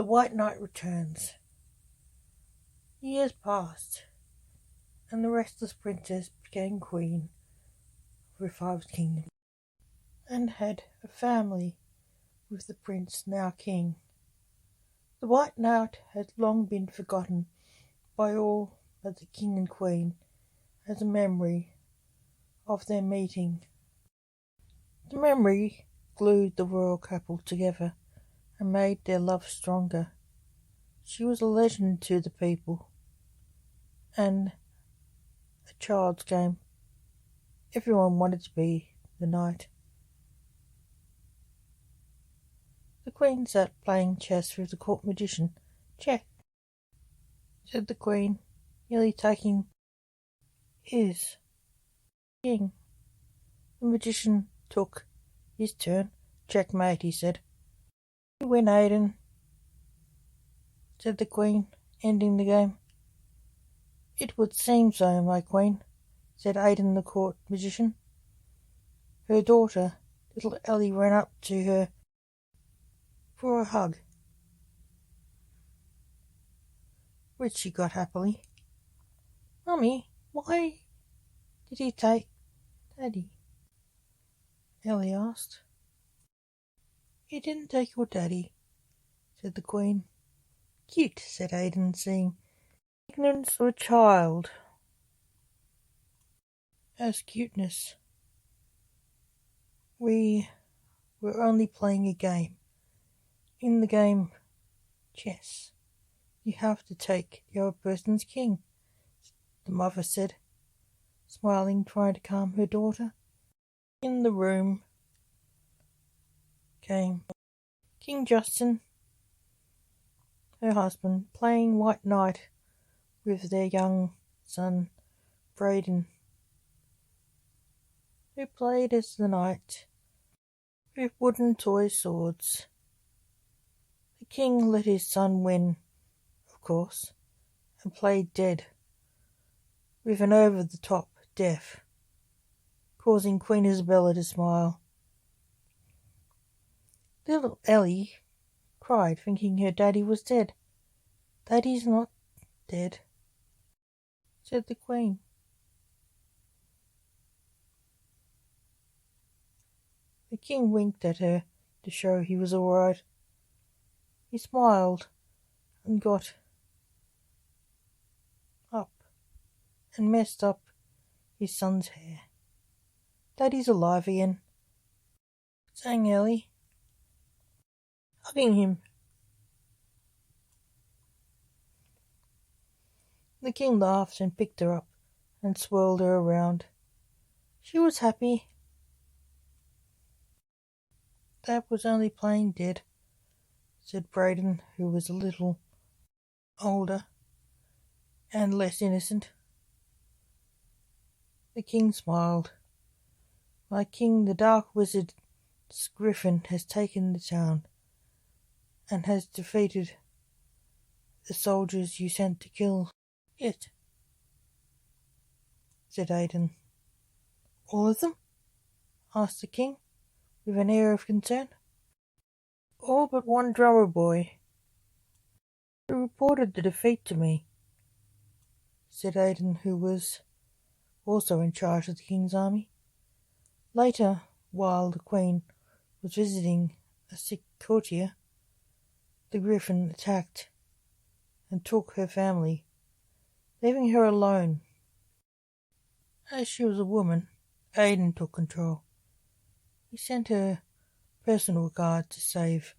The White Knight returns. Years passed, and the restless princess became queen of her father's kingdom, and had a family with the prince, now king. The White Knight had long been forgotten by all but the king and queen as a memory of their meeting. The memory glued the royal couple together and made their love stronger. She was a legend to the people, and a child's game. Everyone wanted to be the knight. The queen sat playing chess with the court magician. "Check," said the queen, nearly taking his king. The magician took his turn. "Checkmate," he said. "You win, Aidan," said the queen, ending the game. "It would seem so, my queen," said Aidan the court magician. Her daughter, little Ellie, ran up to her for a hug, which she got happily. "Mummy, why did he take Daddy?" Ellie asked. "He didn't take your daddy," said the queen. "Cute," said Aidan, seeing ignorance of a child as cuteness. "We were only playing a game. In the game chess, you have to take the other person's king," the mother said, smiling, trying to calm her daughter. In the room came King Justin, her husband, playing White Knight with their young son, Braden, who played as the knight with wooden toy swords. The king let his son win, of course, and played dead with an over-the-top death, causing Queen Isabella to smile. Little Ellie cried, thinking her daddy was dead. "Daddy's not dead," said the queen. The king winked at her to show he was all right. He smiled and got up and messed up his son's hair. "Daddy's alive again," sang Ellie, hugging him. The king laughed and picked her up and swirled her around. She was happy. "That was only playing dead," said Braden, who was a little older and less innocent. The king smiled. "My king, the dark wizard Griffin, has taken the town and has defeated the soldiers you sent to kill it," said Aidan. "All of them?" asked the king, with an air of concern. "All but one drummer boy, who reported the defeat to me," said Aidan, who was also in charge of the king's army. Later, while the queen was visiting a sick courtier, the griffin attacked and took her family, leaving her alone. As she was a woman, Aidan took control. He sent her personal guard to save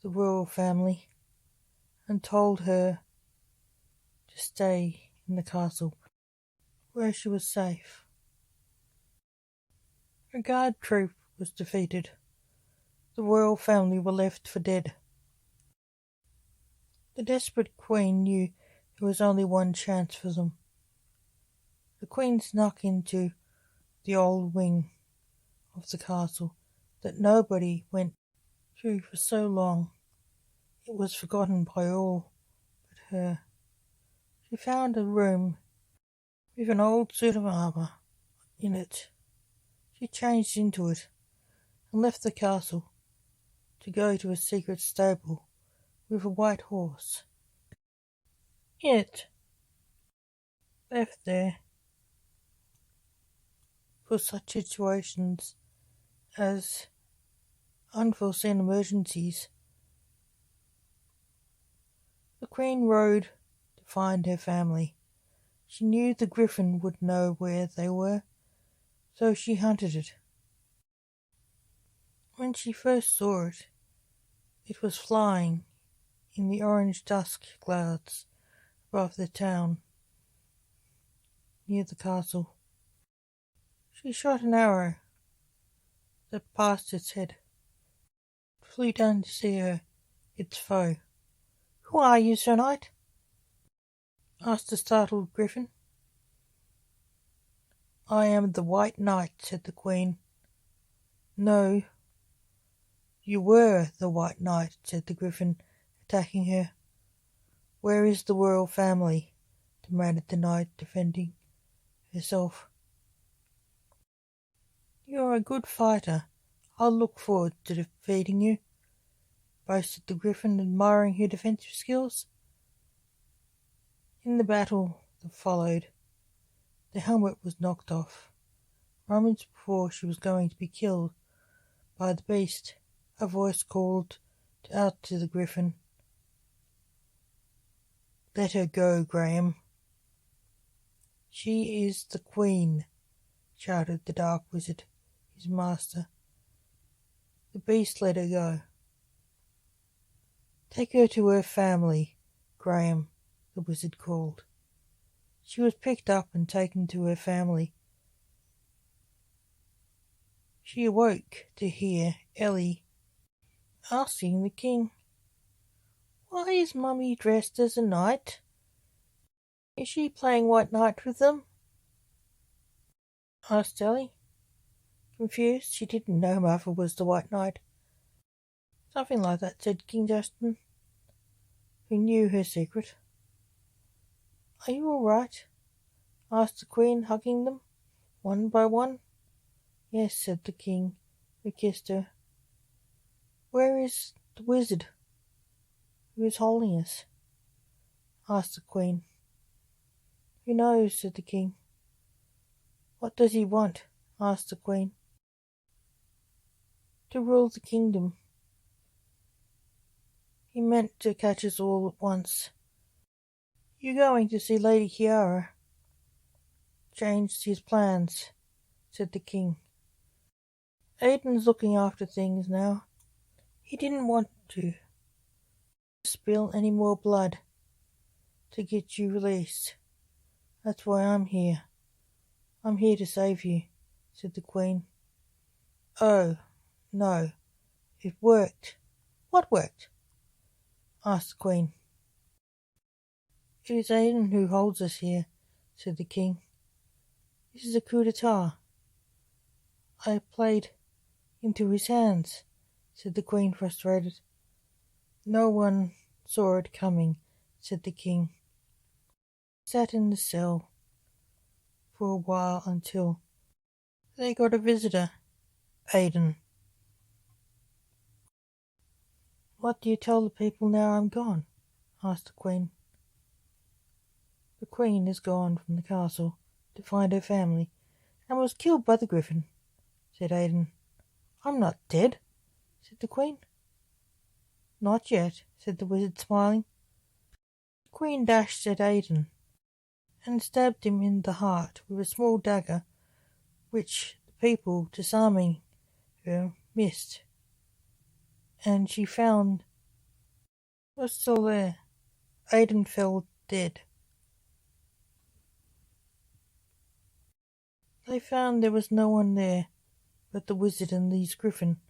the royal family and told her to stay in the castle where she was safe. Her guard troop was defeated. The royal family were left for dead. The desperate queen knew there was only one chance for them. The queen snuck into the old wing of the castle that nobody went to for so long it was forgotten by all but her. She found a room with an old suit of armour in it. She changed into it and left the castle to go to a secret stable with a white horse. It left there for such situations as unforeseen emergencies. The Queen rode to find her family. She knew the griffin would know where they were, so she hunted it. When she first saw it, it was flying in the orange dusk clouds above the town near the castle. She shot an arrow that passed its head. It flew down to see her, its foe. "Who are you, Sir Knight?" asked the startled griffin. "I am the White Knight," said the Queen. "No, you were the White Knight," said the griffin, attacking her. "Where is the royal family?" demanded the knight, defending herself. "You're a good fighter. I'll look forward to defeating you," boasted the griffin, admiring her defensive skills. In the battle that followed, the helmet was knocked off. Moments before she was going to be killed by the beast, a voice called out to the griffin, "Let her go, Graham." "She is the Queen," shouted the dark wizard, his master. The beast let her go. "Take her to her family, Graham," the wizard called. She was picked up and taken to her family. She awoke to hear Ellie asking the king, "Why is Mummy dressed as a knight? Is she playing White Knight with them?" asked Ellie. Confused, she didn't know Mother was the White Knight. "Something like that," said King Justin, who knew her secret. "Are you all right?" asked the Queen, hugging them, one by one. "Yes," said the king, who kissed her. "Where is the wizard who is holding us?" asked the Queen. "Who knows?" said the king. "What does he want?" asked the Queen. "To rule the kingdom. He meant to catch us all at once." "You're going to see Lady Kiara?" "Changed his plans," said the king. "Aiden's looking after things now. He didn't want to spill any more blood to get you released. That's why I'm here. I'm here to save you," said the Queen. "Oh, no. It worked." "What worked?" asked the Queen. "It is Aiden who holds us here," said the king. "This is a coup d'etat. I played into his hands," said the Queen, frustrated. "No one saw it coming," said the king. Sat in the cell for a while until they got a visitor, Aiden. "What do you tell the people now I'm gone?" asked the Queen. "The Queen has gone from the castle to find her family and was killed by the griffin," said Aiden. "I'm not dead," said the Queen. "Not yet," said the wizard, smiling. The Queen dashed at Aiden and stabbed him in the heart with a small dagger, which the people, disarming her, missed, and she found was still there. Aiden fell dead. They found there was no one there but the wizard and his griffin.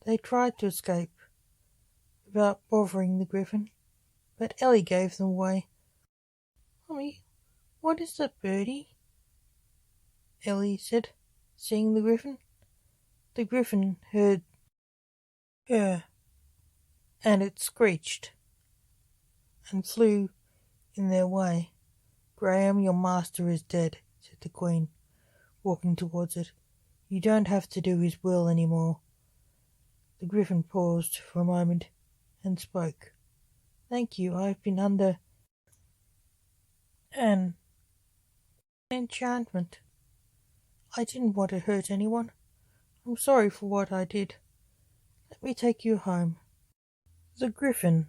They tried to escape without bothering the griffin, but Ellie gave them away. "Mummy, what is that birdie?" Ellie said, seeing the griffin. The griffin heard her, and it screeched and flew in their way. "Graham, your master is dead," said the Queen, walking towards it. "You don't have to do his will any more." The griffin paused for a moment. and spoke. "Thank you, I have been under an enchantment. I didn't want to hurt anyone. I'm sorry for what I did. Let me take you home." The griffin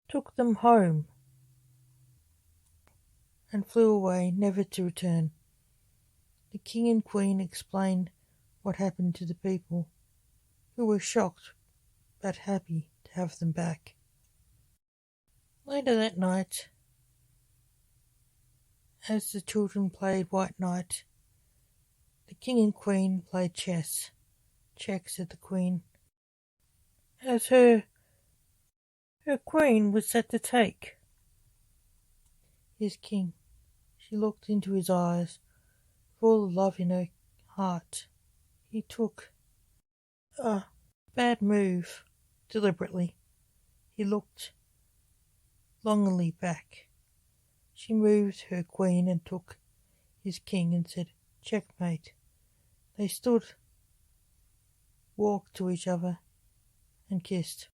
took them home and flew away, never to return. The king and queen explained what happened to the people, who were shocked but happy to have them back. Later that night, as the children played White Knight, the king and queen played chess. "Check," said the queen, as her queen was set to take. "Yes, king." She looked into his eyes, full of love in her heart. He took a bad move deliberately. He looked longingly back. She moved her queen and took his king and said, "Checkmate." They stood, walked to each other, and kissed.